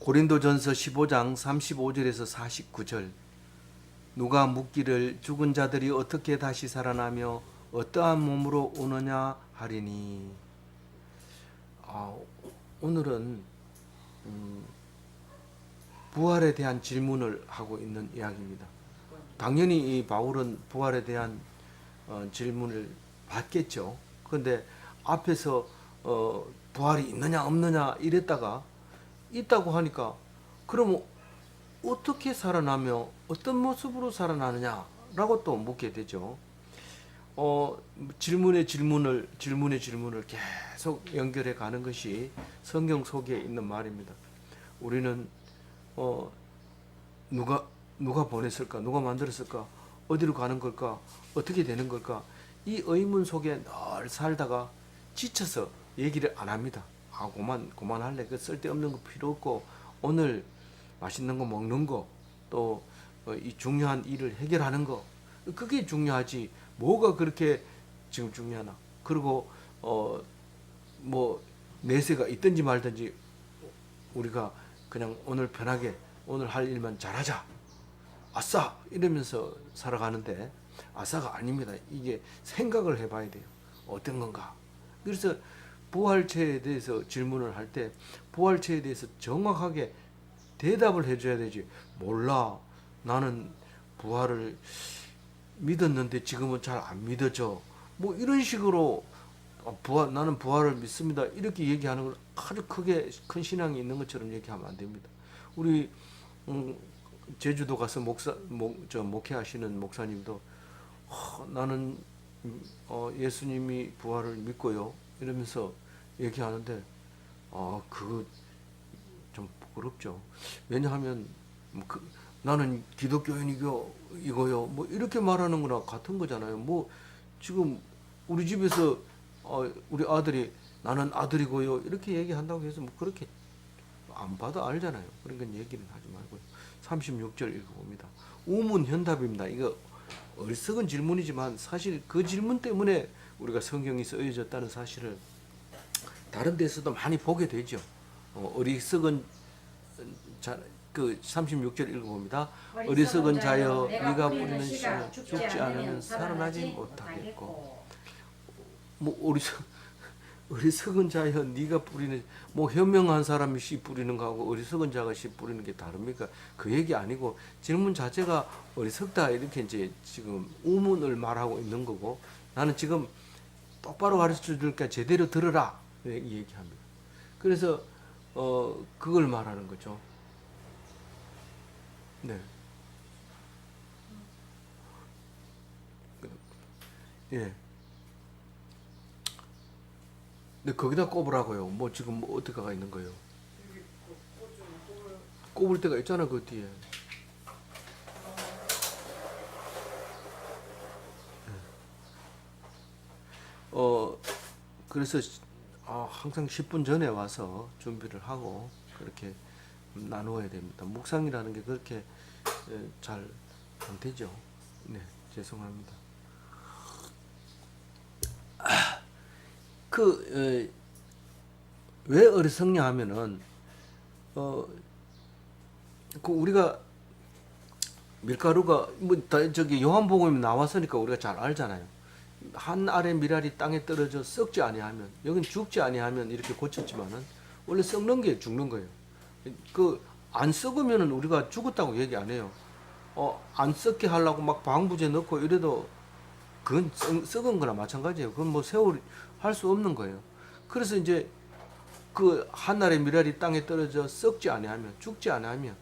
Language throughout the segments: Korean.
고린도전서 15장 35절에서 49절. 누가 묻기를 죽은 자들이 어떻게 다시 살아나며 어떠한 몸으로 오느냐 하리니. 오늘은 부활에 대한 질문을 하고 있는 이야기입니다. 당연히 이 바울은 부활에 대한 질문을 받겠죠. 그런데 앞에서 부활이 있느냐 없느냐 이랬다가 있다고 하니까 그럼 어떻게 살아나며 어떤 모습으로 살아나느냐라고 또 묻게 되죠. 질문의 질문을 계속 연결해 가는 것이 성경 속에 있는 말입니다. 우리는 누가 보냈을까? 누가 만들었을까? 어디로 가는 걸까? 어떻게 되는 걸까? 이 의문 속에 늘 살다가 지쳐서 얘기를 안 합니다. 그만할래. 그 쓸데없는 거 필요 없고 오늘 맛있는 거 먹는 거 또 이 중요한 일을 해결하는 거 그게 중요하지. 뭐가 그렇게 지금 중요하나? 그리고 뭐 내세가 있든지 말든지 우리가 그냥 오늘 편하게 오늘 할 일만 잘하자. 아싸! 이러면서 살아가는데 아싸가 아닙니다. 이게 생각을 해봐야 돼요. 어떤 건가? 그래서 부활체에 대해서 질문을 할 때 부활체에 대해서 정확하게 대답을 해줘야 되지. 몰라. 나는 부활을 믿었는데 지금은 잘 안 믿어져. 뭐 이런 식으로 나는 부활을 믿습니다. 이렇게 얘기하는 걸 아주 큰 신앙이 있는 것처럼 얘기하면 안 됩니다. 우리 제주도 가서 목회하시는 목사님도 나는 예수님이 부활을 믿고요 이러면서 얘기하는데 그거 좀 부끄럽죠. 왜냐하면 나는 기독교인이고요 뭐 이렇게 말하는 거나 같은 거잖아요. 뭐 지금 우리 집에서 우리 아들이 나는 아들이고요 이렇게 얘기한다고 해서 뭐 그렇게 안 봐도 알잖아요. 그러니까 얘기는 하지 말고요. 36절 읽어봅니다. 우문현답입니다. 이거 어리석은 질문이지만 사실 그 질문 때문에 우리가 성경이 쓰여졌다는 사실을 다른 데서도 많이 보게 되죠. 어리석은 그 36절 읽어봅니다. 어리석은 자여 네가 뿌리는 씨는 죽지 않으면 살아나지 못하겠고. 뭐 어리석은 자여 네가 뿌리는 뭐 현명한 사람이 씨 뿌리는 거하고 어리석은 자가 씨 뿌리는 게 다릅니까? 그 얘기 아니고 질문 자체가 어리석다 이렇게 이제 지금 우문을 말하고 있는 거고 나는 지금 똑바로 가르쳐 줄까 제대로 들어라 얘기합니다. 그래서 그걸 말하는 거죠. 네. 예. 근데 거기다 꼽으라고요. 뭐 지금 뭐 어떻게 가 있는 거예요? 꼽을 데가 있잖아 그 뒤에. 그래서 항상 10분 전에 와서 준비를 하고 그렇게 나누어야 됩니다. 묵상이라는 게 그렇게 잘 안 되죠. 네, 죄송합니다. 왜 어리석냐 하면은 그 우리가 밀가루가 뭐 저기 요한복음에 나왔으니까 우리가 잘 알잖아요. 한 알의 밀알이 땅에 떨어져 썩지 아니하면 여긴 죽지 아니하면 이렇게 고쳤지만은 원래 썩는 게 죽는 거예요. 그 안 썩으면은 우리가 죽었다고 얘기 안 해요. 안 썩게 하려고 막 방부제 넣고 이래도 그건 썩은 거나 마찬가지예요. 그건 뭐 세월 할 수 없는 거예요. 그래서 이제 그 한 알의 밀알이 땅에 떨어져 썩지 아니하면 죽지 아니하면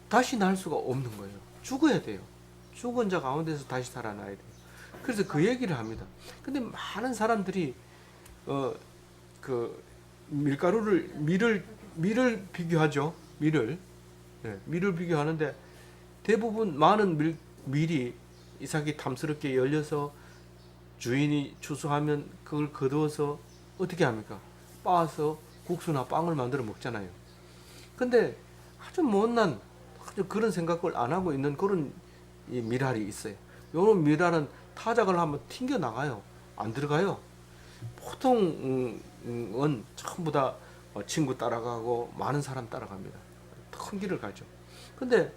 다시 날 수가 없는 거예요. 죽어야 돼요. 죽은 자 가운데서 다시 살아나야 돼요. 그래서 그 얘기를 합니다. 근데 많은 사람들이 그 밀을 비교하죠. 밀을 비교하는데 대부분 많은 밀이 이삭이 탐스럽게 열려서 주인이 추수하면 그걸 거두어서 어떻게 합니까? 빻아서 국수나 빵을 만들어 먹잖아요. 근데 아주 못난 아주 그런 생각을 안 하고 있는 그런 이 밀알이 있어요. 요런 밀알은 타작을 하면 튕겨 나가요. 안 들어가요. 보통은 전부 다 친구 따라가고 많은 사람 따라갑니다. 큰 길을 가죠. 근데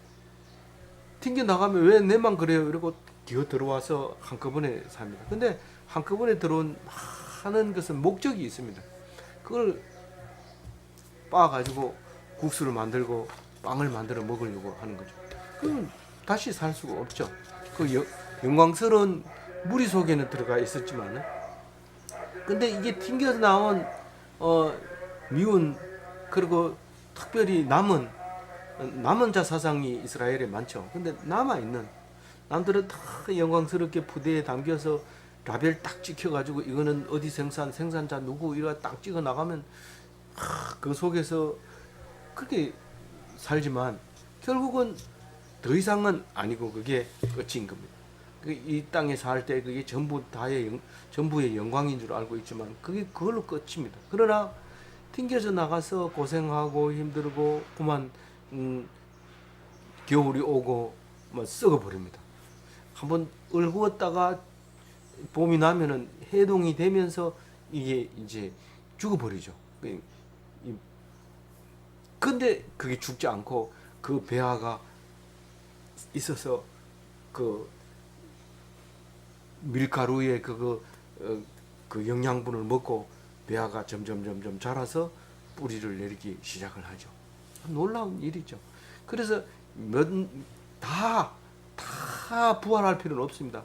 튕겨 나가면 왜 내만 그래요? 이러고 기어 들어와서 한꺼번에 삽니다. 근데 한꺼번에 들어온 하는 것은 목적이 있습니다. 그걸 빻아가지고 국수를 만들고 빵을 만들어 먹으려고 하는 거죠. 그럼 다시 살 수가 없죠. 그 영광스러운 무리 속에는 들어가 있었지만, 근데 이게 튕겨서 나온 미운, 그리고 특별히 남은 자 사상이 이스라엘에 많죠. 근데 남아있는 남들은 다 영광스럽게 부대에 담겨서 라벨 딱 찍혀가지고 이거는 어디 생산자 누구 이거 딱 찍어 나가면 그 속에서 그렇게 살지만 결국은 더 이상은 아니고 그게 끝인 겁니다. 이 땅에 살 때 그게 전부의 영광인 줄 알고 있지만 그게 그걸로 끝입니다. 그러나 튕겨져 나가서 고생하고 힘들고 그만 겨울이 오고 뭐 썩어버립니다. 한번 얼구었다가 봄이 나면은 해동이 되면서 이게 이제 죽어버리죠. 근데 그게 죽지 않고 그 배아가 있어서 그 밀가루에 그 영양분을 먹고 배아가 점점 자라서 뿌리를 내리기 시작을 하죠. 놀라운 일이죠. 그래서 다 부활할 필요는 없습니다.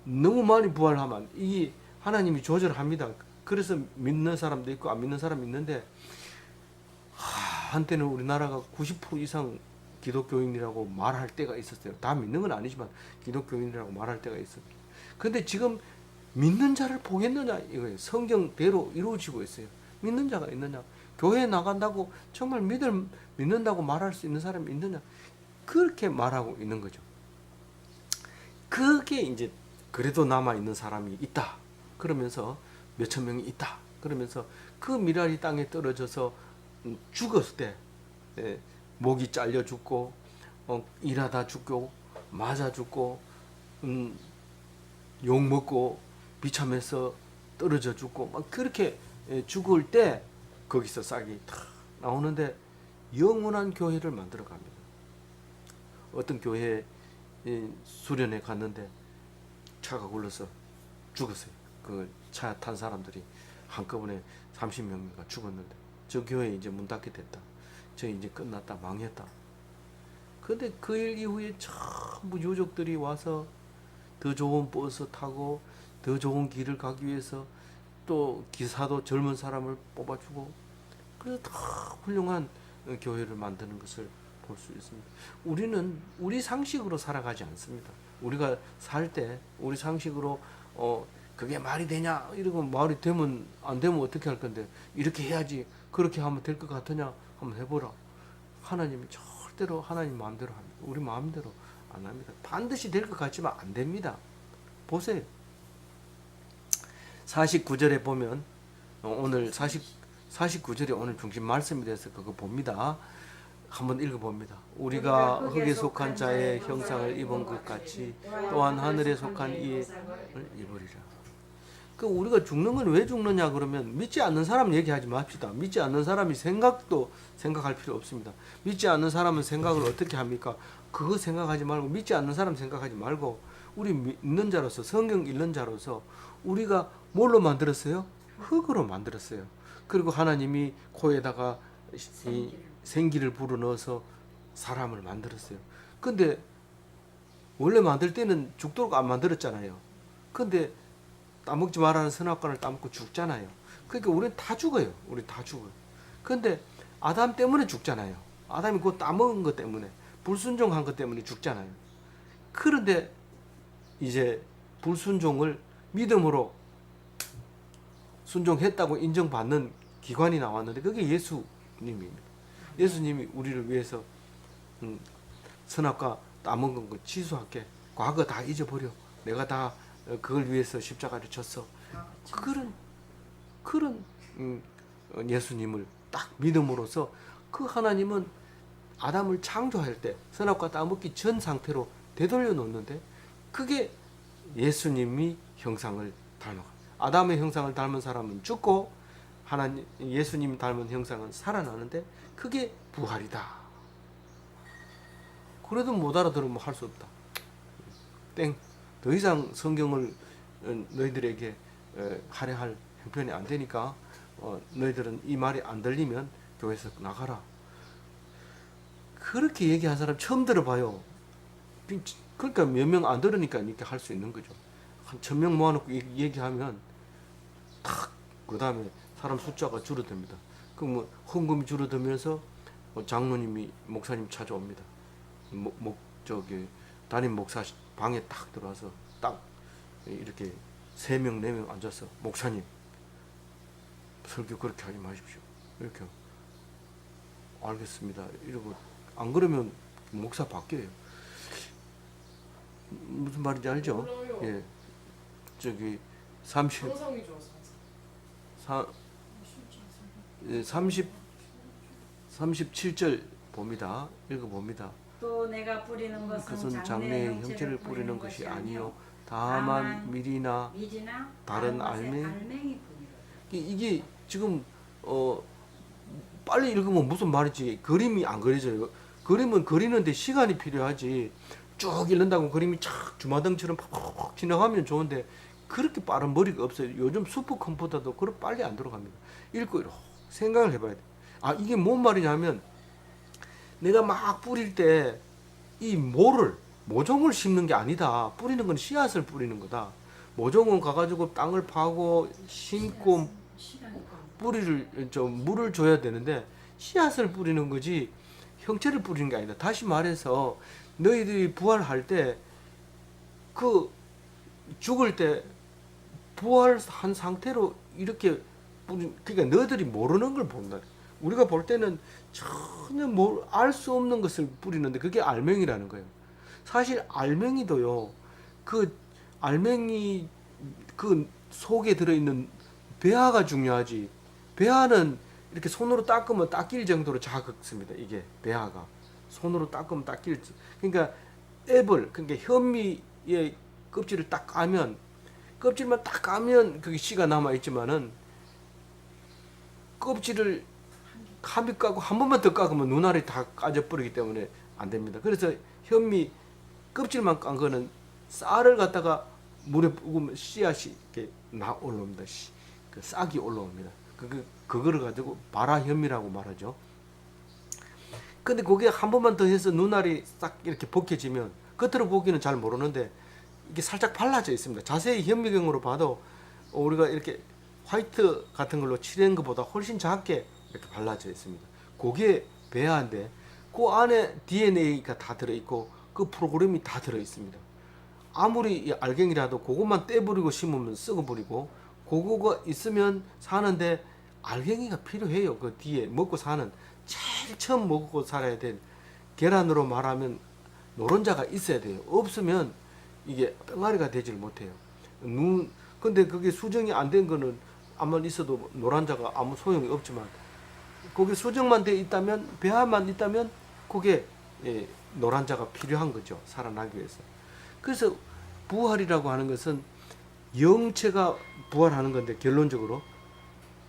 너무 많이 부활하면 이 하나님이 조절합니다. 그래서 믿는 사람도 있고 안 믿는 사람이 있는데 한때는 우리나라가 90% 이상 기독교인이라고 말할 때가 있었어요. 다 믿는 건 아니지만 기독교인이라고 말할 때가 있었어요. 근데 지금 믿는 자를 보겠느냐 이거예요. 성경대로 이루어지고 있어요. 믿는 자가 있느냐, 교회에 나간다고 정말 믿는다고 말할 수 있는 사람이 있느냐, 그렇게 말하고 있는 거죠. 그게 이제 그래도 남아 있는 사람이 있다 그러면서 몇천 명이 있다 그러면서 그 미랄이 땅에 떨어져서 죽었을 때 목이 잘려 죽고 일하다 죽고 맞아 죽고 욕 먹고 비참해서 떨어져 죽고 막 그렇게 죽을 때 거기서 싹이 탁 나오는데 영원한 교회를 만들어 갑니다. 어떤 교회에 수련회 갔는데 차가 굴러서 죽었어요. 그 차 탄 사람들이 한꺼번에 30명인가 죽었는데 저 교회 이제 문 닫게 됐다. 저 이제 끝났다, 망했다. 근데 그 일 이후에 전부 유족들이 와서 더 좋은 버스 타고 더 좋은 길을 가기 위해서 또 기사도 젊은 사람을 뽑아주고 그래서 다 훌륭한 교회를 만드는 것을 볼 수 있습니다. 우리는 우리 상식으로 살아가지 않습니다. 우리가 살 때 우리 상식으로 그게 말이 되냐 이러고 말이 되면 안 되면 어떻게 할 건데 이렇게 해야지 그렇게 하면 될 것 같으냐 한번 해보라. 하나님이 절대로 하나님 마음대로 합니다. 우리 마음대로 안 합니다. 반드시 될 것 같지만 안 됩니다. 보세요. 49절에 보면 오늘 49절이 오늘 중심 말씀이 돼서 그거 봅니다. 한번 읽어봅니다. 우리가 흙에 속한 자의 형상을 입은 것 같이 또한 하늘에 속한 이의 입으리라. 그 우리가 죽는 건 왜 죽느냐 그러면 믿지 않는 사람 얘기하지 맙시다. 믿지 않는 사람이 생각할 필요 없습니다. 믿지 않는 사람은 생각을 어떻게 합니까? 그거 생각하지 말고 믿지 않는 사람 생각하지 말고 우리 믿는 자로서 성경 읽는 자로서 우리가 뭘로 만들었어요? 흙으로 만들었어요. 그리고 하나님이 코에다가 생기를 불어넣어서 사람을 만들었어요. 근데 원래 만들 때는 죽도록 안 만들었잖아요. 근데 따먹지 말라는 선악과를 따먹고 죽잖아요. 그러니까 우리는 다 죽어요. 우리 다 죽어요. 근데 아담 때문에 죽잖아요. 아담이 그거 따먹은 것 때문에 불순종한 것 때문에 죽잖아요. 그런데 이제 불순종을 믿음으로 순종했다고 인정받는 기관이 나왔는데 그게 예수님입니다. 예수님이 우리를 위해서 선악과 따먹은 거 취소할게. 과거 다 잊어버려. 내가 다 그걸 위해서 십자가를 쳤어. 그런 예수님을 딱 믿음으로써 그 하나님은 아담을 창조할 때 선악과 따먹기 전 상태로 되돌려 놓는데 그게 예수님이 형상을 닮아. 아담의 형상을 닮은 사람은 죽고 하나님 예수님 닮은 형상은 살아나는데 그게 부활이다. 그래도 못 알아들으면 할 수 없다. 땡. 더 이상 성경을 너희들에게 할애할 형편이 안 되니까 너희들은 이 말이 안 들리면 교회에서 나가라. 그렇게 얘기한 사람 처음 들어봐요. 그러니까 몇 명 안 들으니까 이렇게 할 수 있는 거죠. 한 1000명 모아놓고 얘기하면 탁 그 다음에 사람 숫자가 줄어듭니다. 그럼 뭐 헌금이 줄어들면서 장로님이 목사님 찾아옵니다. 저기 담임 목사 방에 딱 들어와서 딱 이렇게 3명 4명 앉아서 목사님 설교 그렇게 하지 마십시오. 이렇게 알겠습니다. 이러고 안 그러면 목사 바뀌어요. 무슨 말인지 알죠? 몰라요. 예. 저기 30 상상이 좋아서. 37절 봅니다. 읽어봅니다. 또 내가 뿌리는 그것은 것은 장래의 형체를 뿌리는 것이 아니요 다만 밀이나 미지나 다른 알맹이 뿐이라. 이게 지금 빨리 읽으면 무슨 말인지 그림이 안 그려져요. 그림은 그리는데 시간이 필요하지. 쭉 읽는다고 그림이 착 주마등처럼 팍팍 지나가면 좋은데 그렇게 빠른 머리가 없어요. 요즘 슈퍼컴퓨터도 그렇게 빨리 안 들어갑니다. 읽고 생각을 해봐야 돼. 아, 이게 뭔 말이냐면 내가 막 뿌릴 때 이 모종을 심는 게 아니다. 뿌리는 건 씨앗을 뿌리는 거다. 모종은 가가지고 땅을 파고 심고 물을 줘야 되는데 씨앗을 뿌리는 거지 형체를 뿌리는 게 아니다. 다시 말해서 너희들이 부활할 때 그 죽을 때 부활한 상태로 이렇게 그러니까 너희들이 모르는 걸 본다. 우리가 볼 때는 전혀 알 수 없는 것을 뿌리는데 그게 알맹이라는 거예요. 사실 알맹이도요. 그 알맹이 그 속에 들어있는 배아가 중요하지. 배아는 이렇게 손으로 닦으면 닦일 정도로 작습니다. 이게 배아가 손으로 닦으면 닦일. 그러니까 그러니까 현미의 껍질을 딱 까면 껍질만 딱 까면 그게 씨가 남아 있지만은 껍질을 한입 까고 한 번만 더 까면 눈알이 다 까져 버리기 때문에 안 됩니다. 그래서 현미 껍질만 깐 거는 쌀을 갖다가 물에 붓으면 씨앗이 이렇게 올라옵니다. 그 싹이 올라옵니다. 그거를 가지고 발화현미라고 말하죠. 근데 그게 한 번만 더 해서 눈알이 싹 이렇게 벗겨지면 겉으로 보기는 잘 모르는데 이게 살짝 발라져 있습니다. 자세히 현미경으로 봐도 우리가 이렇게 화이트 같은 걸로 칠한 것보다 훨씬 작게 이렇게 발라져 있습니다. 그게 배아인데 그 안에 DNA가 다 들어있고 그 프로그램이 다 들어있습니다. 아무리 알갱이라도 그것만 떼버리고 심으면 썩어버리고 그거가 있으면 사는데 알갱이가 필요해요. 그 뒤에 먹고 사는 제일 처음 먹고 살아야 될 계란으로 말하면 노른자가 있어야 돼요. 없으면 이게 뺑아리가 되질 못해요. 근데 그게 수정이 안 된 거는 아무리 있어도 노란자가 아무 소용이 없지만 거기 수정만 돼 있다면 배아만 있다면 그게 노란자가 필요한 거죠. 살아나기 위해서. 그래서 부활이라고 하는 것은 영체가 부활하는 건데 결론적으로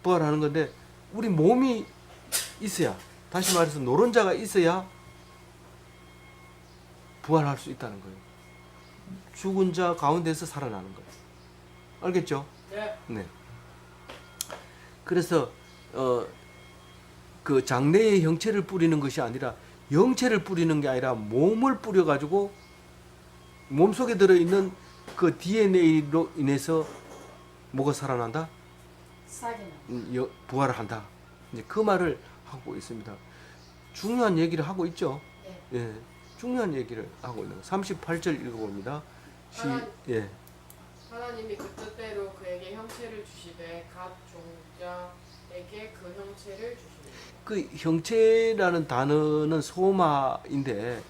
부활하는 건데 우리 몸이 있어야 다시 말해서 노른자가 있어야 부활할 수 있다는 거예요. 죽은 자 가운데서 살아나는 거예요. 알겠죠? 네. 네. 그래서 그 장래의 형체를 뿌리는 것이 아니라 영체를 뿌리는 게 아니라 몸을 뿌려가지고 몸속에 들어있는 그 DNA로 인해서 뭐가 살아난다? 싹이나. 부활을 한다. 이제 그 말을 하고 있습니다. 중요한 얘기를 하고 있죠. 네. 예, 중요한 얘기를 하고 있는 거. 38절 읽어봅니다. 예. 하나님이 그 뜻대로 그에게 형체를 주시되 각 종자에게 그 형체를 주시니. 그 형체라는 단어는 소마인데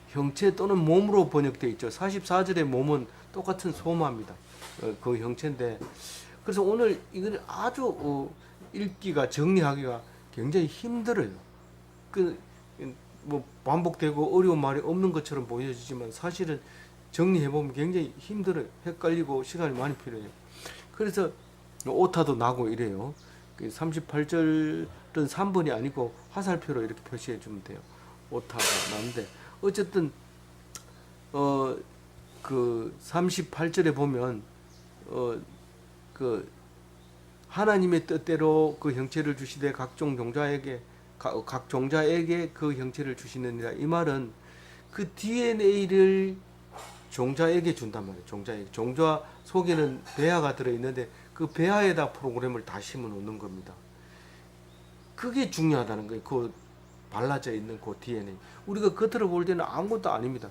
형체 또는 몸으로 번역되어 있죠. 44절의 몸은 똑같은 소마입니다. 그 형체인데 그래서 오늘 이걸 아주 읽기가 정리하기가 굉장히 힘들어요. 뭐 반복되고 어려운 말이 없는 것처럼 보여지지만 사실은 정리해 보면 굉장히 힘들어요. 헷갈리고 시간이 많이 필요해요. 그래서 오타도 나고 이래요. 38절은 3번이 아니고 화살표로 이렇게 표시해 주면 돼요. 오타가 나는데 어쨌든 그 38절에 보면 그 하나님의 뜻대로 그 형체를 주시되 각 종자에게 그 형체를 주시느니라. 이 말은 그 DNA를 종자에게 준단 말이에요. 종자 속에는 배아가 들어있는데 그 배아에다 프로그램을 다 심어 놓는 겁니다. 그게 중요하다는 거예요. 그 발라져 있는 그 DNA. 우리가 겉으로 볼 때는 아무것도 아닙니다.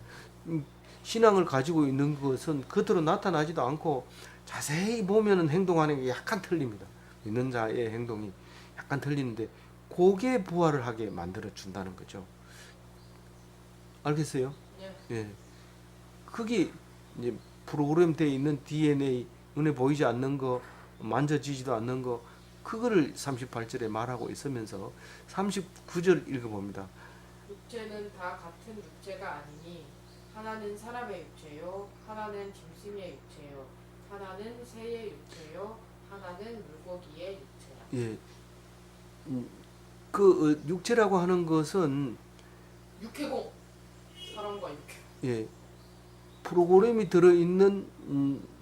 신앙을 가지고 있는 것은 겉으로 나타나지도 않고 자세히 보면은 행동하는 게 약간 틀립니다. 믿는 자의 행동이 약간 틀리는데 그게 부활을 하게 만들어 준다는 거죠. 알겠어요? 예. 예. 그게 이제 프로그램 되어 있는 DNA, 눈에 보이지 않는 거, 만져지지도 않는 거, 그거를 38절에 말하고 있으면서 39절 읽어봅니다. 육체는 다 같은 육체가 아니니 하나는 사람의 육체요 하나는 짐승의 육체요 하나는 새의 육체요 하나는 물고기의 육체라. 예. 그 육체라고 하는 것은 육해공 사람과 육해. 예. 프로그램이 들어 있는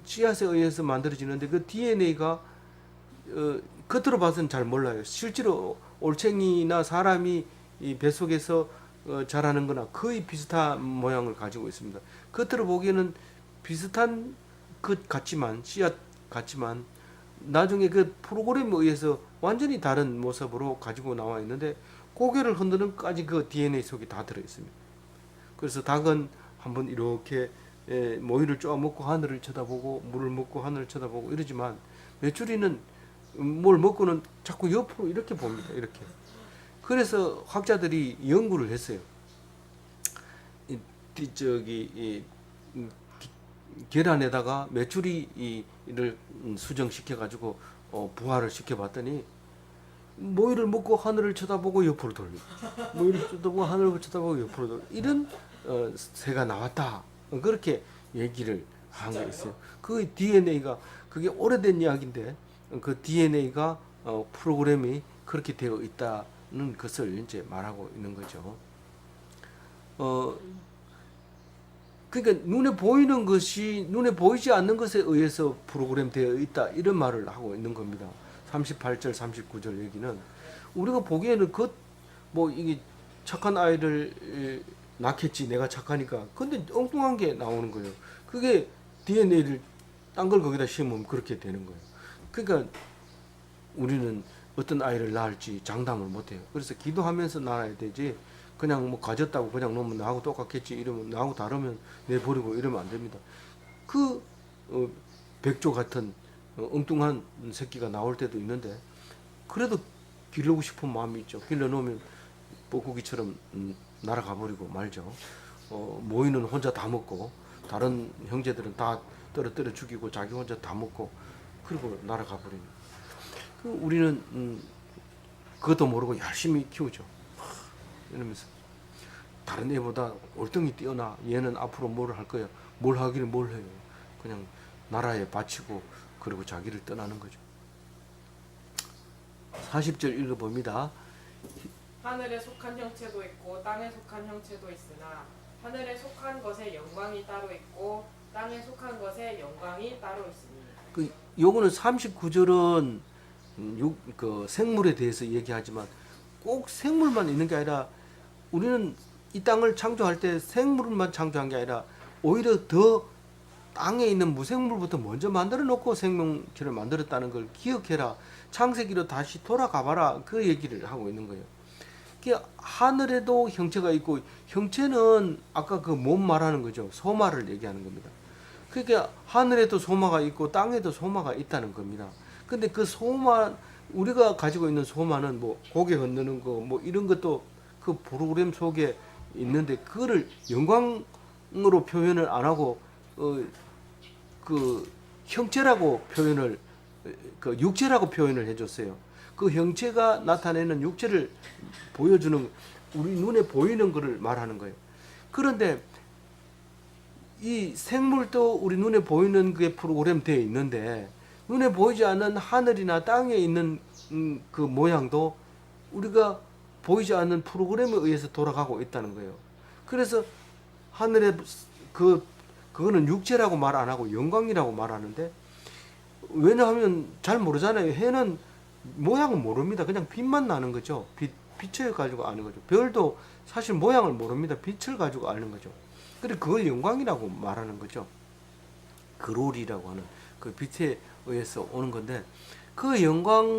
씨앗에 의해서 만들어지는데 그 DNA가 겉으로 봐서는 잘 몰라요. 실제로 올챙이나 사람이 이 뱃속에서 자라는 거나 거의 비슷한 모양을 가지고 있습니다. 겉으로 보기에는 비슷한 것 같지만, 씨앗 같지만, 나중에 그 프로그램에 의해서 완전히 다른 모습으로 가지고 나와 있는데, 고개를 흔드는 까지 그 DNA 속에 다 들어 있습니다. 그래서 닭은 한번 이렇게 모이를 쪼아 먹고 하늘을 쳐다보고, 물을 먹고 하늘을 쳐다보고 이러지만, 메추리는 뭘 먹고는 자꾸 옆으로 이렇게 봅니다. 이렇게. 그래서 학자들이 연구를 했어요. 계란에다가 메추리를 수정시켜 가지고 부화를 시켜 봤더니 모이를 먹고 하늘을 쳐다보고 옆으로 돌리고 모이를 쳐다보고 하늘을 쳐다보고 옆으로 돌리고 이런 새가 나왔다. 그렇게 얘기를 한 게 있어요. 그 DNA가 그게 오래된 이야기인데 그 DNA가 프로그램이 그렇게 되어 있다는 것을 이제 말하고 있는 거죠. 그러니까 눈에 보이는 것이 눈에 보이지 않는 것에 의해서 프로그램 되어 있다 이런 말을 하고 있는 겁니다. 38절, 39절 얘기는 우리가 보기에는 뭐 이게 착한 아이를 낳겠지 내가 착하니까 근데 엉뚱한 게 나오는 거예요. 그게 DNA를 딴 걸 거기다 심으면 그렇게 되는 거예요. 그러니까 우리는 어떤 아이를 낳을지 장담을 못해요. 그래서 기도하면서 낳아야 되지 그냥 뭐 가졌다고 그냥 놓으면 나하고 똑같겠지 이러면 나하고 다르면 내버리고 이러면 안 됩니다. 그 백조 같은 엉뚱한 새끼가 나올 때도 있는데 그래도 기르고 싶은 마음이 있죠. 길러놓으면 뻐꾸기처럼 날아가 버리고 말죠. 모이는 혼자 다 먹고 다른 형제들은 다 떨어뜨려 죽이고 자기 혼자 다 먹고 그리고 날아가 버리는. 우리는 그것도 모르고 열심히 키우죠. 이러면서 다른 애보다 월등히 뛰어나. 얘는 앞으로 뭘 할 거야. 뭘 하기를 뭘 해요. 그냥 나라에 바치고 그리고 자기를 떠나는 거죠. 40절 읽어봅니다. 하늘에 속한 형체도 있고 땅에 속한 형체도 있으나 하늘에 속한 것의 영광이 따로 있고 땅에 속한 것의 영광이 따로 있으니. 요거는 39절은 그 생물에 대해서 얘기하지만 꼭 생물만 있는 게 아니라 우리는 이 땅을 창조할 때 생물만 창조한 게 아니라 오히려 더 땅에 있는 무생물부터 먼저 만들어 놓고 생명체를 만들었다는 걸 기억해라. 창세기로 다시 돌아가 봐라. 그 얘기를 하고 있는 거예요. 하늘에도 형체가 있고 형체는 아까 그 몸 말하는 거죠. 소마를 얘기하는 겁니다. 그러니까 하늘에도 소마가 있고 땅에도 소마가 있다는 겁니다. 근데 그 소마 우리가 가지고 있는 소마는 뭐 고개 흔드는 거 뭐 이런 것도 그 프로그램 속에 있는데 그거를 영광으로 표현을 안 하고 그 형체라고 표현을 그 육체라고 표현을 해줬어요. 그 형체가 나타내는 육체를 보여주는 우리 눈에 보이는 것을 말하는 거예요. 그런데 이 생물도 우리 눈에 보이는 게 프로그램 되어 있는데 눈에 보이지 않는 하늘이나 땅에 있는 그 모양도 우리가 보이지 않는 프로그램에 의해서 돌아가고 있다는 거예요. 그래서 하늘에 그거는 육체라고 말 안 하고 영광이라고 말하는데, 왜냐하면 잘 모르잖아요. 해는 모양은 모릅니다. 그냥 빛만 나는 거죠. 빛을 가지고 아는 거죠. 별도 사실 모양을 모릅니다. 빛을 가지고 아는 거죠. 그래 그걸 영광이라고 말하는 거죠. 그롤이라고 하는 그 빛에 의해서 오는 건데, 그 영광은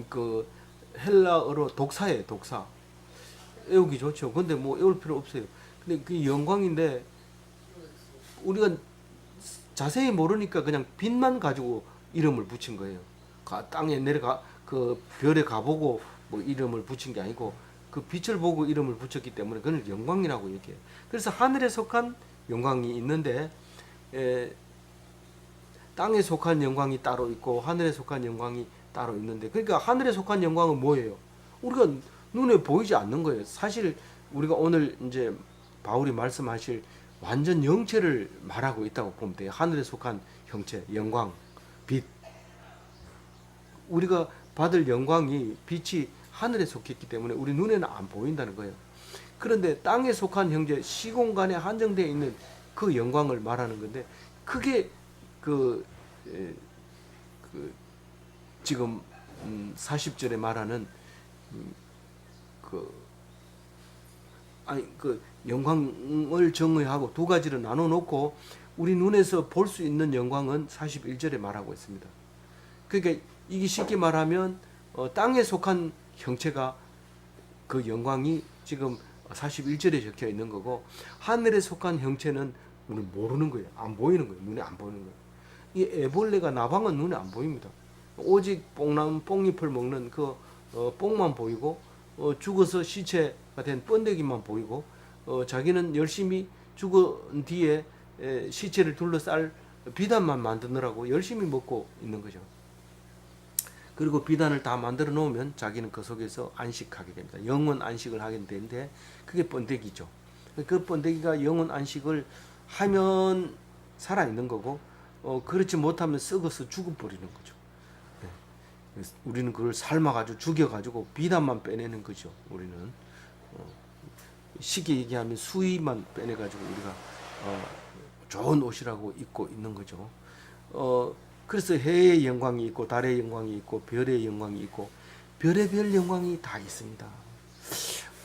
그 헬라어로 독사예요. 독사. 외우기 좋죠. 근데 뭐 외울 필요 없어요. 근데 그 영광인데 우리가 자세히 모르니까 그냥 빛만 가지고 이름을 붙인 거예요. 땅에 내려가 그 별에 가보고 뭐 이름을 붙인 게 아니고 그 빛을 보고 이름을 붙였기 때문에 그걸 영광이라고 얘기해요. 그래서 하늘에 속한 영광이 있는데, 땅에 속한 영광이 따로 있고 하늘에 속한 영광이 따로 있는데, 그러니까 하늘에 속한 영광은 뭐예요? 우리가 눈에 보이지 않는 거예요. 사실 우리가 오늘 이제 바울이 말씀하실 완전 영체를 말하고 있다고 보면 돼요. 하늘에 속한 형체, 영광, 빛. 우리가 받을 영광이 빛이 하늘에 속했기 때문에 우리 눈에는 안 보인다는 거예요. 그런데 땅에 속한 형제, 시공간에 한정되어 있는 그 영광을 말하는 건데, 그게 지금 40절에 말하는 영광을 정의하고 두 가지로 나눠 놓고 우리 눈에서 볼 수 있는 영광은 41절에 말하고 있습니다. 그러니까 이게 쉽게 말하면 땅에 속한 형체가 그 영광이 지금 41절에 적혀 있는 거고, 하늘에 속한 형체는 우리는 모르는 거예요. 안 보이는 거예요. 눈에 안 보이는 거예요. 이 애벌레가 나방은 눈에 안 보입니다. 오직 뽕잎을 먹는 그 뽕만 보이고, 죽어서 시체가 된 번데기만 보이고, 자기는 열심히 죽은 뒤에 시체를 둘러쌀 비단만 만드느라고 열심히 먹고 있는 거죠. 그리고 비단을 다 만들어 놓으면 자기는 그 속에서 안식하게 됩니다. 영원 안식을 하게 되는데, 그게 번데기죠. 그 번데기가 영원 안식을 하면 살아있는 거고, 그렇지 못하면 썩어서 죽어버리는 거죠. 네. 우리는 그걸 삶아가지고 죽여가지고 비단만 빼내는 거죠. 우리는 쉽게 얘기하면 수위만 빼내가지고 우리가 좋은 옷이라고 입고 있는 거죠. 그래서 해의 영광이 있고 달의 영광이 있고 별의 영광이 있고 별의별 영광이 다 있습니다.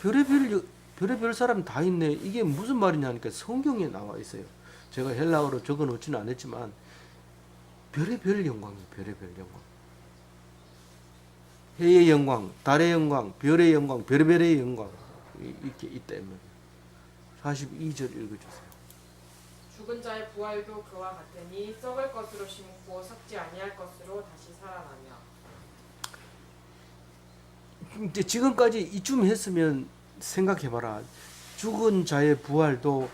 별의별 사람 다 있네. 이게 무슨 말이냐 하니까 성경에 나와 있어요. 제가 헬라어로 적어 놓지는 않았지만 별의별 영광이 별의별 영광. 해의 영광, 달의 영광, 별의 영광, 별의별의 영광 이렇게 있다. 42절 읽어주세요. 죽은 자의 부활도 그와 같으니 썩을 것으로 심고 썩지 아니할 것으로 다시 살아나며. 이제 지금까지 이쯤 했으면 생각해봐라. 죽은 자의 부활도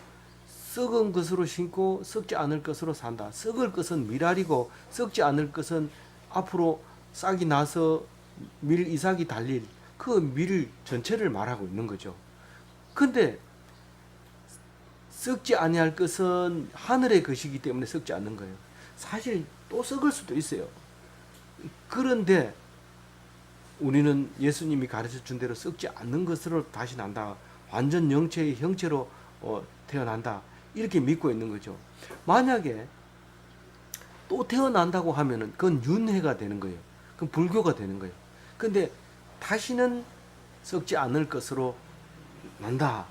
썩은 것으로 심고 썩지 않을 것으로 산다. 썩을 것은 밀알이고 썩지 않을 것은 앞으로 싹이 나서 밀 이삭이 달릴 그 밀 전체를 말하고 있는 거죠. 근데 썩지 아니할 것은 하늘의 것이기 때문에 썩지 않는 거예요. 사실 또 썩을 수도 있어요. 그런데 우리는 예수님이 가르쳐 준 대로 썩지 않는 것으로 다시 난다. 완전 영체의 형체로 태어난다. 이렇게 믿고 있는 거죠. 만약에 또 태어난다고 하면은 그건 윤회가 되는 거예요. 그건 불교가 되는 거예요. 근데 다시는 썩지 않을 것으로 난다.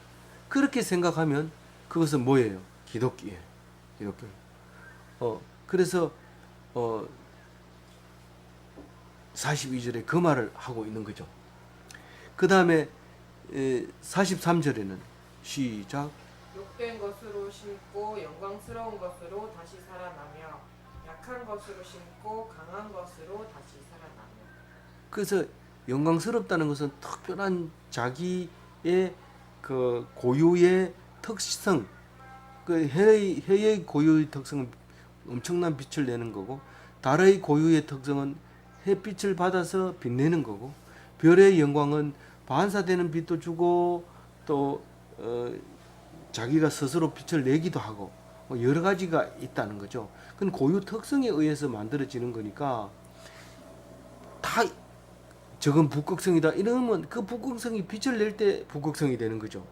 그렇게 생각하면 그것은 뭐예요? 기독교예요. 기독교. 그래서 42절에 그 말을 하고 있는 거죠. 그 다음에 43절에는 시작. 욕된 것으로 심고 영광스러운 것으로 다시 살아나며 약한 것으로 심고 강한 것으로 다시 살아나며. 그래서 영광스럽다는 것은 특별한 자기의 그 고유의 특성, 그 해의 고유의 특성은 엄청난 빛을 내는 거고, 달의 고유의 특성은 햇빛을 받아서 빛내는 거고, 별의 영광은 반사되는 빛도 주고 또 자기가 스스로 빛을 내기도 하고 여러 가지가 있다는 거죠. 그건 고유 특성에 의해서 만들어지는 거니까 다 저건 북극성이다 이러면 그 북극성이 빛을 낼 때 북극성이 되는 거죠.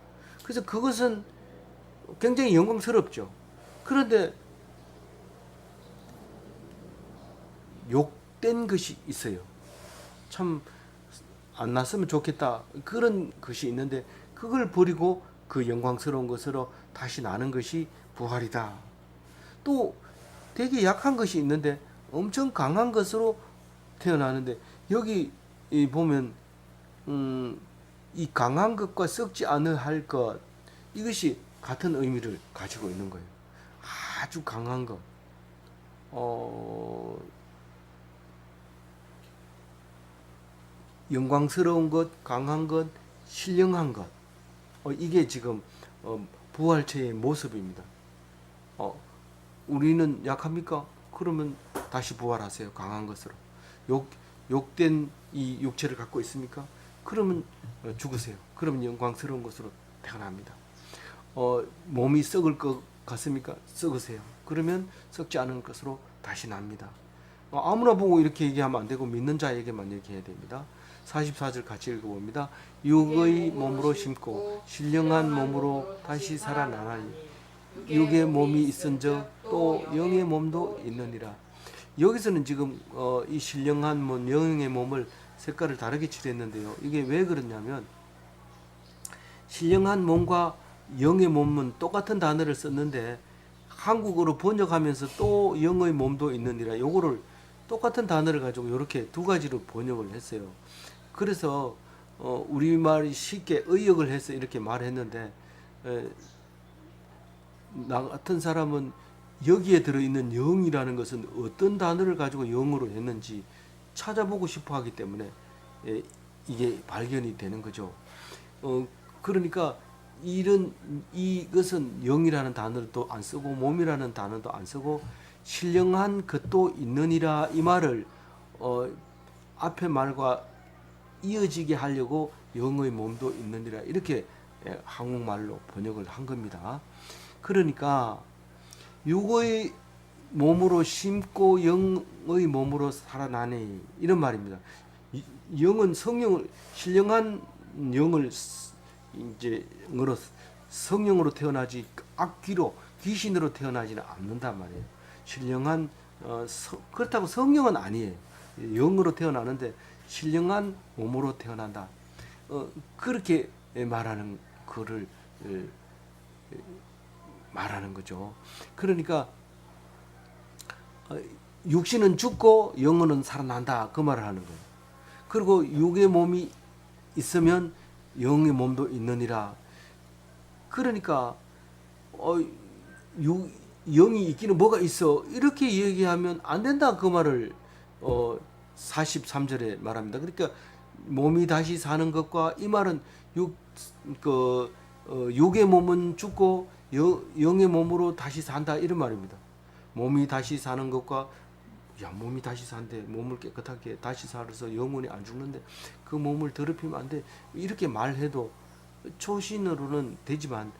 그래서 그것은 굉장히 영광스럽죠. 그런데 욕된 것이 있어요. 참 안 났으면 좋겠다 그런 것이 있는데 그걸 버리고 그 영광스러운 것으로 다시 나는 것이 부활이다. 또 되게 약한 것이 있는데 엄청 강한 것으로 태어나는데 여기 보면 이 강한 것과 썩지 않을 할 것 이것이 같은 의미를 가지고 있는 거예요. 아주 강한 것, 영광스러운 것, 강한 것, 신령한 것. 이게 지금 부활체의 모습입니다. 우리는 약합니까? 그러면 다시 부활하세요. 강한 것으로. 욕된 이 육체를 갖고 있습니까? 그러면 죽으세요. 그러면 영광스러운 것으로 태어납니다. 몸이 썩을 것 같습니까? 썩으세요. 그러면 썩지 않은 것으로 다시 납니다. 아무나 보고 이렇게 얘기하면 안 되고 믿는 자에게만 얘기해야 됩니다. 44절 같이 읽어봅니다. 육의 몸으로 심고 신령한 몸으로 다시 살아나나니 육의 몸이 있은즉 또 영의 몸도 있느니라. 여기서는 지금 이 신령한 몸, 영의 몸을 색깔을 다르게 칠했는데요. 이게 왜 그러냐면 신령한 몸과 영의 몸은 똑같은 단어를 썼는데 한국어로 번역하면서 또 영의 몸도 있느니라. 요거를 똑같은 단어를 가지고 이렇게 두 가지로 번역을 했어요. 그래서 우리말이 쉽게 의역을 해서 이렇게 말했는데 나 같은 사람은 여기에 들어있는 영이라는 것은 어떤 단어를 가지고 영어로 했는지 찾아보고 싶어 하기 때문에 이게 발견이 되는 거죠. 그러니까 이것은 영이라는 단어도 안 쓰고 몸이라는 단어도 안 쓰고 신령한 것도 있느니라 이 말을 앞에 말과 이어지게 하려고 영의 몸도 있느니라 이렇게 한국말로 번역을 한 겁니다. 그러니까 육의 몸으로 심고 영의 몸으로 살아나니 이런 말입니다. 영은 성령을 신령한 영을 이제 성령으로 태어나지 악귀로 귀신으로 태어나지는 않는단 말이에요. 신령한 그렇다고 성령은 아니에요. 영으로 태어나는데 신령한 몸으로 태어난다. 그렇게 말하는 거를 말하는 거죠. 그러니까 육신은 죽고 영혼은 살아난다 그 말을 하는 거예요. 그리고 육의 몸이 있으면 영의 몸도 있느니라. 그러니까 영이 있기는 뭐가 있어 이렇게 얘기하면 안 된다 그 말을 43절에 말합니다. 그러니까 몸이 다시 사는 것과 이 말은 육의 몸은 죽고 영의 몸으로 다시 산다 이런 말입니다. 몸이 다시 사는 것과 몸이 다시 산대 몸을 깨끗하게 다시 살아서 영혼이 안 죽는데 그 몸을 더럽히면 안 돼 이렇게 말해도 초신으로는 되지만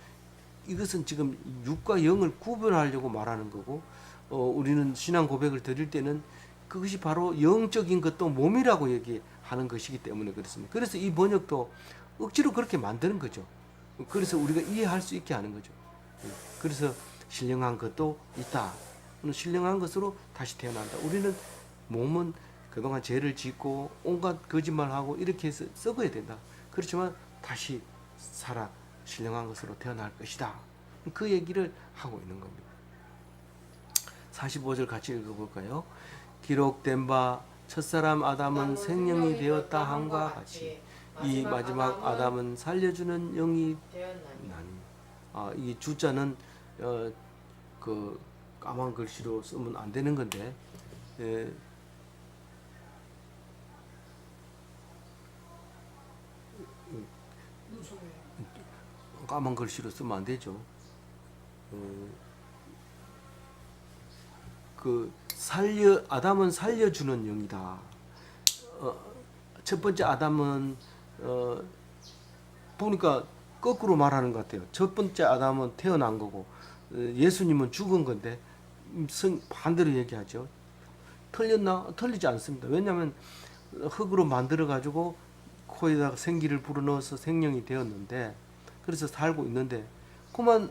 이것은 지금 육과 영을 구분하려고 말하는 거고 우리는 신앙 고백을 드릴 때는 그것이 바로 영적인 것도 몸이라고 얘기하는 것이기 때문에 그렇습니다. 그래서 이 번역도 억지로 그렇게 만드는 거죠. 그래서 우리가 이해할 수 있게 하는 거죠. 그래서 신령한 것도 있다. 신령한 것으로 다시 태어난다. 우리는 몸은 그동안 죄를 짓고 온갖 거짓말하고 이렇게 해서 썩어야 된다. 그렇지만 다시 살아 신령한 것으로 태어날 것이다. 그 얘기를 하고 있는 겁니다. 45절 같이 읽어볼까요? 기록된 바 첫사람 아담은 생명이 되었다 함과 같이 이 마지막 아담은 살려주는 영이 되었나니. 이 주자는 그 까만 글씨로 쓰면 안 되는 건데 까만 글씨로 쓰면 안 되죠. 아담은 살려주는 영이다. 첫 번째 아담은 보니까 거꾸로 말하는 것 같아요. 첫 번째 아담은 태어난 거고 예수님은 죽은 건데 반대로 얘기하죠. 틀렸나? 틀리지 않습니다. 왜냐하면 흙으로 만들어 가지고 코에다가 생기를 불어넣어서 생명이 되었는데, 그래서 살고 있는데 그만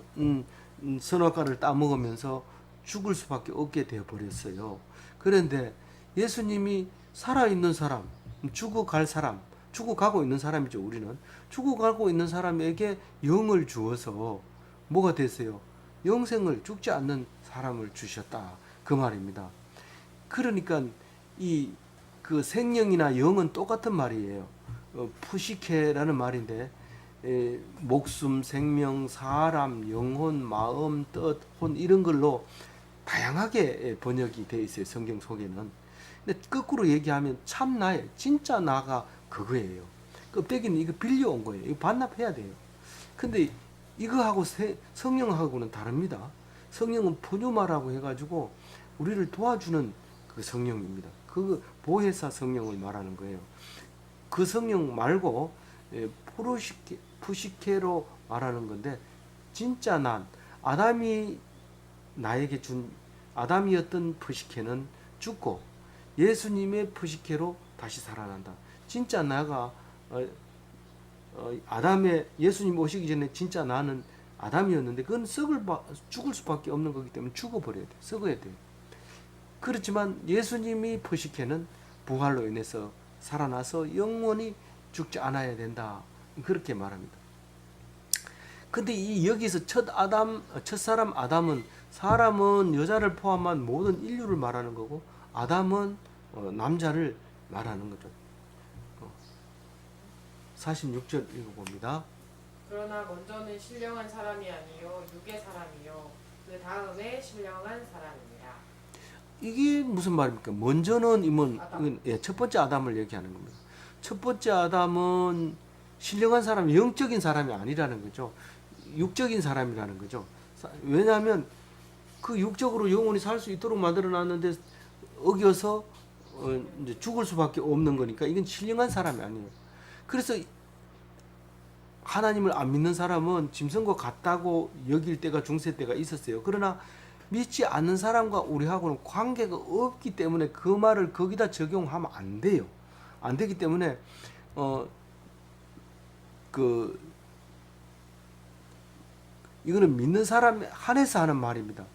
선악과를 따먹으면서 죽을 수밖에 없게 되어 버렸어요. 그런데 예수님이 살아있는 사람, 죽어갈 사람, 죽어가고 있는 사람이죠. 우리는 죽어가고 있는 사람에게 영을 주어서 뭐가 됐어요? 영생을, 죽지 않는 사람을 주셨다, 그 말입니다. 그러니까 이 그 생명이나 영은 똑같은 말이에요. 푸시케라는 말인데, 목숨, 생명, 사람, 영혼, 마음, 뜻, 혼, 이런 걸로 다양하게 번역이 되어 있어요, 성경 속에는. 근데 거꾸로 얘기하면 참 나예요. 진짜 나가 그거예요. 껍데기는 이거 빌려온 거예요. 이거 반납해야 돼요. 근데 이거하고 성령하고는 다릅니다. 성령은 푸뉴마라고 해가지고 우리를 도와주는 그 성령입니다. 그 보혜사 성령을 말하는 거예요. 그 성령 말고 푸시케로 말하는 건데, 진짜 난, 아담이 나에게 준, 아담이었던 푸시케는 죽고 예수님의 푸시케로 다시 살아난다. 진짜 나가 아담의, 예수님 오시기 전에 진짜 나는 아담이었는데 그건 죽을 수밖에 없는 거기 때문에 죽어버려야 돼. 썩어야 돼. 그렇지만 예수님이 푸시케는 부활로 인해서 살아나서 영원히 죽지 않아야 된다, 그렇게 말합니다. 근데 이 여기서 첫사람 아담은, 사람은 여자를 포함한 모든 인류를 말하는 거고, 아담은 남자를 말하는 거죠. 46절 읽어봅니다. 그러나 먼저는 신령한 사람이 아니요 육의 사람이요 그 다음에 신령한 사람입니다. 이게 무슨 말입니까? 먼저는 아담. 첫 번째 아담을 얘기하는 겁니다. 첫 번째 아담은 신령한 사람, 영적인 사람이 아니라는 거죠. 육적인 사람이라는 거죠. 왜냐하면 그 육적으로 영원히 살 수 있도록 만들어 놨는데 어겨서 이제 죽을 수밖에 없는 거니까 이건 신령한 사람이 아니에요. 그래서 하나님을 안 믿는 사람은 짐승과 같다고 여길 때가, 중세 때가 있었어요. 그러나 믿지 않는 사람과 우리하고는 관계가 없기 때문에 그 말을 거기다 적용하면 안 돼요. 안 되기 때문에 이거는 믿는 사람 한해서 하는 말입니다.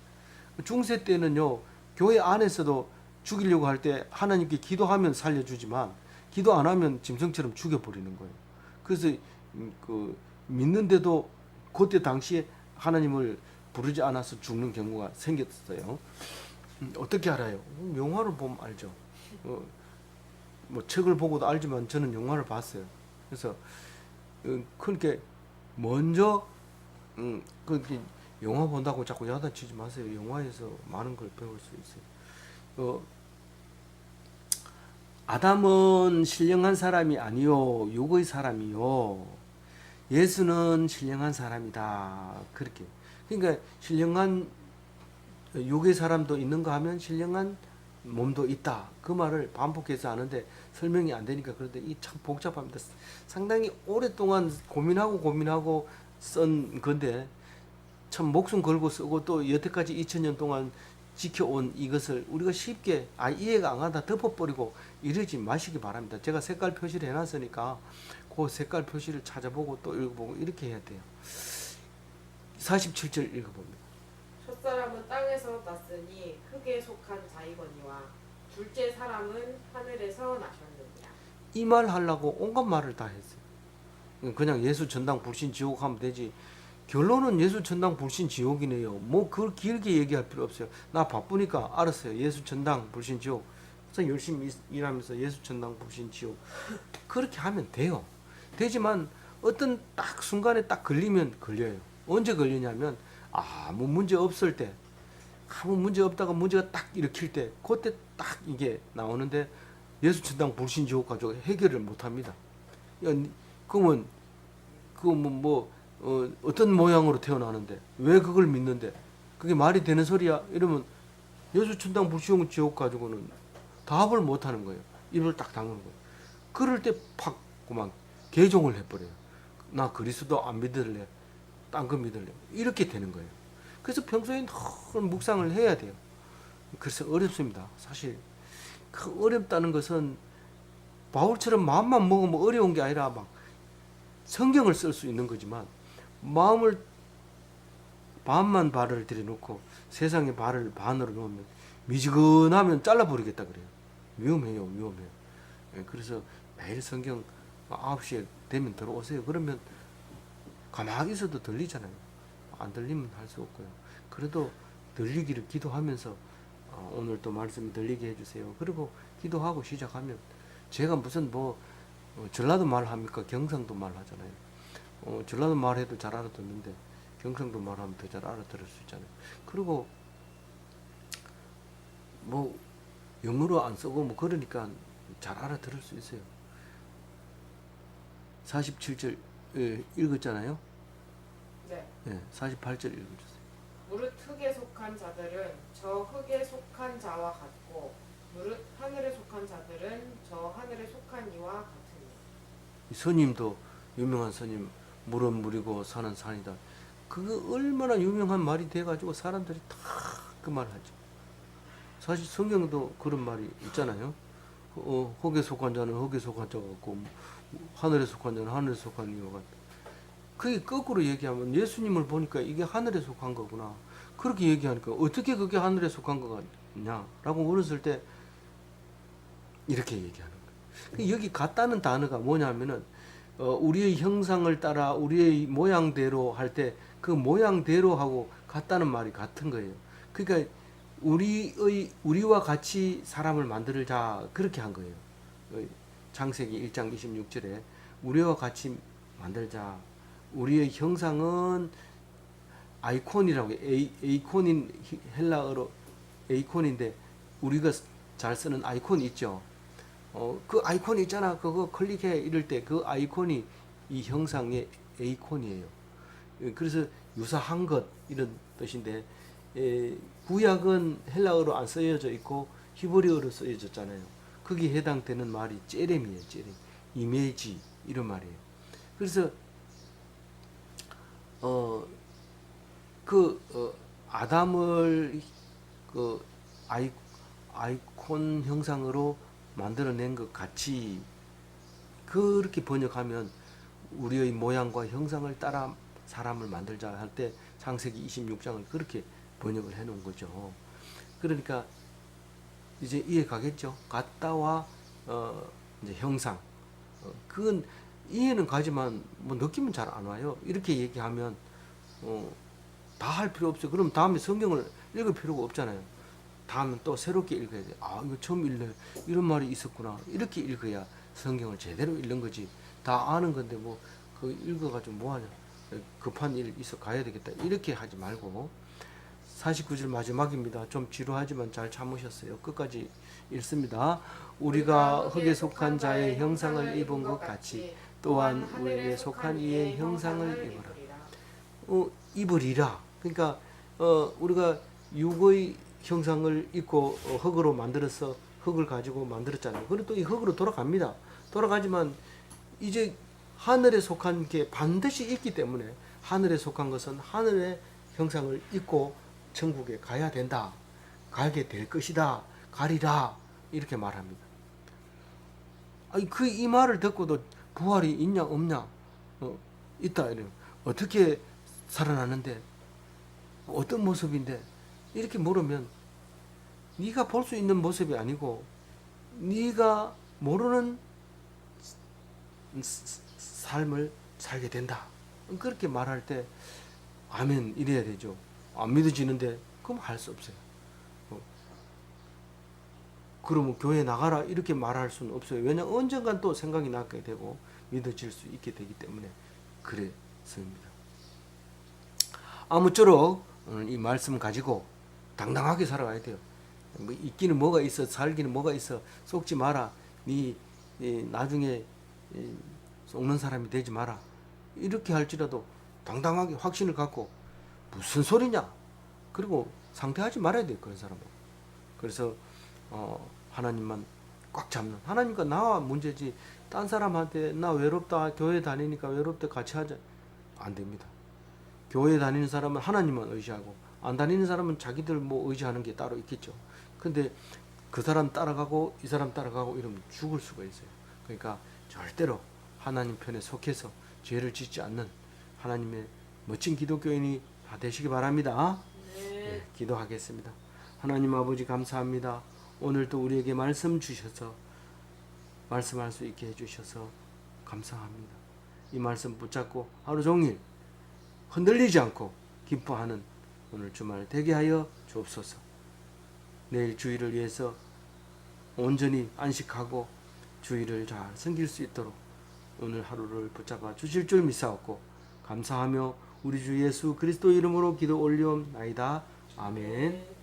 중세 때는요, 교회 안에서도 죽이려고 할 때 하나님께 기도하면 살려주지만 기도 안 하면 짐승처럼 죽여버리는 거예요. 그래서 믿는데도 그때 당시에 하나님을 부르지 않아서 죽는 경우가 생겼어요. 어떻게 알아요? 영화를 보면 알죠. 뭐 책을 보고도 알지만 저는 영화를 봤어요. 그래서 그렇게 먼저 그렇게 영화 본다고 자꾸 야단치지 마세요. 영화에서 많은 걸 배울 수 있어요. 아담은 신령한 사람이 아니요 육의 사람이요 예수는 신령한 사람이다, 그렇게. 그러니까 신령한 육의 사람도 있는가 하면 신령한 몸도 있다, 그 말을 반복해서 하는데 설명이 안 되니까. 그런데 이 참 복잡합니다. 상당히 오랫동안 고민하고 쓴 건데, 참 목숨 걸고 쓰고 또 여태까지 2000년 동안 지켜온 이것을 우리가 쉽게 이해가 안 간다 덮어버리고 이러지 마시기 바랍니다. 제가 색깔 표시를 해놨으니까 그 색깔 표시를 찾아보고 또 읽어보고 이렇게 해야 돼요. 47절 읽어봅니다. 첫사람은 땅에서 났으니 흙에 속한 자이거니와 둘째 사람은 하늘에서 나셨느니라. 이 말 하려고 온갖 말을 다 했어요. 그냥 예수 전당 불신 지옥 하면 되지. 결론은 예수 전당 불신 지옥이네요. 뭐 그걸 길게 얘기할 필요 없어요. 나 바쁘니까 알았어요. 예수 전당 불신 지옥. 그래서 열심히 일하면서 예수 전당 불신 지옥. 그렇게 하면 돼요. 되지만 어떤 딱 순간에 딱 걸리면 걸려요. 언제 걸리냐면 아무 문제 없을 때, 아무 문제 없다가 문제가 딱 일으킬 때, 그때 딱 이게 나오는데 예수 천당 불신 지옥 가지고 해결을 못 합니다. 그러면 어떤 모양으로 태어나는데 왜 그걸 믿는데 그게 말이 되는 소리야? 이러면 예수 천당 불신 지옥 가지고는 답을 못 하는 거예요. 입을 딱 다무는 거예요. 그럴 때 팍 그만 개종을 해버려요. 나 그리스도 안 믿을래, 딴 거 믿을래, 이렇게 되는 거예요. 그래서 평소에 늘 묵상을 해야 돼요. 그래서 어렵습니다. 사실 그 어렵다는 것은 바울처럼 마음만 먹으면 어려운 게 아니라 막 성경을 쓸 수 있는 거지만 마음을 반만 발을 들여놓고 세상에 발을 반으로 놓으면 미지근하면 잘라버리겠다 그래요. 위험해요. 위험해요. 예, 그래서 매일 성경 9시에 되면 들어오세요. 그러면 가만히 있어도 들리잖아요. 안 들리면 할 수 없고요. 그래도 들리기를 기도하면서 오늘 또 말씀 들리게 해주세요. 그리고 기도하고 시작하면 제가 무슨 뭐 전라도 말 합니까? 경상도 말 하잖아요. 전라도 말 해도 잘 알아듣는데 경상도 말 하면 더 잘 알아들을 수 있잖아요. 그리고 뭐 영어로 안 쓰고 뭐 그러니까 잘 알아들을 수 있어요. 47절 읽었잖아요. 네. 48절 읽어주세요. 무릇 흙에 속한 자들은 저 흙에 속한 자와 같고 무릇 하늘에 속한 자들은 저 하늘에 속한 이와 같으니. 이 스님도 유명한 스님 물은 물이고 산은 산이다. 그거 얼마나 유명한 말이 돼가지고 사람들이 다 그 말 하죠. 사실 성경도 그런 말이 있잖아요. 흙에 속한 자는 흙에 속한 자 같고 하늘에 속한 자는 하늘에 속한 이와 같다. 그게 거꾸로 얘기하면 예수님을 보니까 이게 하늘에 속한 거구나. 그렇게 얘기하니까 어떻게 그게 하늘에 속한 거 같냐라고 물었을 때 이렇게 얘기하는 거예요. 여기 같다는 단어가 뭐냐면은 우리의 형상을 따라 우리의 모양대로 할 때 그 모양대로 하고 같다는 말이 같은 거예요. 그러니까 우리와 같이 사람을 만들자 그렇게 한 거예요. 창세기 1장 26절에 우리와 같이 만들자. 우리의 형상은 아이콘이라고 해요. 에이콘인 헬라어로 에이콘인데 우리가 잘 쓰는 아이콘 있죠. 그 아이콘 있잖아. 그거 클릭해 이럴 때 그 아이콘이 이 형상의 에이콘이에요. 그래서 유사한 것 이런 뜻인데 구약은 헬라어로 안 쓰여져 있고 히브리어로 쓰여졌잖아요. 거기에 해당되는 말이 제렘이에요. 제렘. 이미지 이런 말이에요. 그래서 아담을 그 아이콘 형상으로 만들어낸 것 같이 그렇게 번역하면 우리의 모양과 형상을 따라 사람을 만들자 할 때 창세기 26장을 그렇게 번역을 해 놓은 거죠. 그러니까 이제 이해 가겠죠? 같다와 이제 형상. 그건 이해는 가지만 뭐 느낌은 잘 안 와요. 이렇게 얘기하면 다 할 필요 없어요. 그럼 다음에 성경을 읽을 필요가 없잖아요. 다음은 또 새롭게 읽어야 돼. 아, 이거 처음 읽네. 이런 말이 있었구나. 이렇게 읽어야 성경을 제대로 읽는 거지. 다 아는 건데 뭐 그 읽어가지고 뭐하냐. 급한 일 있어 가야 되겠다. 이렇게 하지 말고 49절 마지막입니다. 좀 지루하지만 잘 참으셨어요. 끝까지 읽습니다. 우리가 흙에 속한 자의 형상을 입은 것 같이 또한 우리에 속한 이의 형상을 입어라. 입으리라. 그러니까 우리가 육의 형상을 입고 흙으로 만들어서 흙을 가지고 만들었잖아요. 그리고 또 이 흙으로 돌아갑니다. 돌아가지만 이제 하늘에 속한 게 반드시 있기 때문에 하늘에 속한 것은 하늘의 형상을 입고 천국에 가야 된다. 가게 될 것이다. 가리라. 이렇게 말합니다. 아니 이 말을 듣고도 부활이 있냐 없냐? 있다. 이러면 어떻게 살아나는데? 어떤 모습인데? 이렇게 물으면 네가 볼 수 있는 모습이 아니고 네가 모르는 삶을 살게 된다. 그렇게 말할 때 아멘 이래야 되죠. 안 믿어지는데 그럼 할 수 없어요. 그러면 교회 나가라 이렇게 말할 수는 없어요. 왜냐 언젠간 또 생각이 나게 되고 믿어질 수 있게 되기 때문에 그랬습니다. 아무쪼록 오늘 이 말씀 가지고 당당하게 살아가야 돼요. 뭐 있기는 뭐가 있어, 살기는 뭐가 있어, 속지 마라. 네 나중에 속는 사람이 되지 마라. 이렇게 할지라도 당당하게 확신을 갖고 무슨 소리냐. 그리고 상대하지 말아야 돼요. 그런 사람은. 그래서 하나님만 꽉 잡는. 하나님과 나와 문제지. 딴 사람한테 나 외롭다. 교회 다니니까 외롭다. 같이 하자. 안 됩니다. 교회 다니는 사람은 하나님만 의지하고 안 다니는 사람은 자기들 뭐 의지하는 게 따로 있겠죠. 근데 그 사람 따라가고 이 사람 따라가고 이러면 죽을 수가 있어요. 그러니까 절대로 하나님 편에 속해서 죄를 짓지 않는 하나님의 멋진 기독교인이 다 되시기 바랍니다. 네, 기도하겠습니다. 하나님 아버지 감사합니다. 오늘도 우리에게 말씀 주셔서 말씀할 수 있게 해주셔서 감사합니다. 이 말씀 붙잡고 하루 종일 흔들리지 않고 기뻐하는 오늘 주말 되게 하여 주옵소서. 내일 주일을 위해서 온전히 안식하고 주일을 잘 섬길 수 있도록 오늘 하루를 붙잡아 주실 줄 믿사옵고 감사하며 우리 주 예수 그리스도 이름으로 기도 올리옵나이다. 아멘.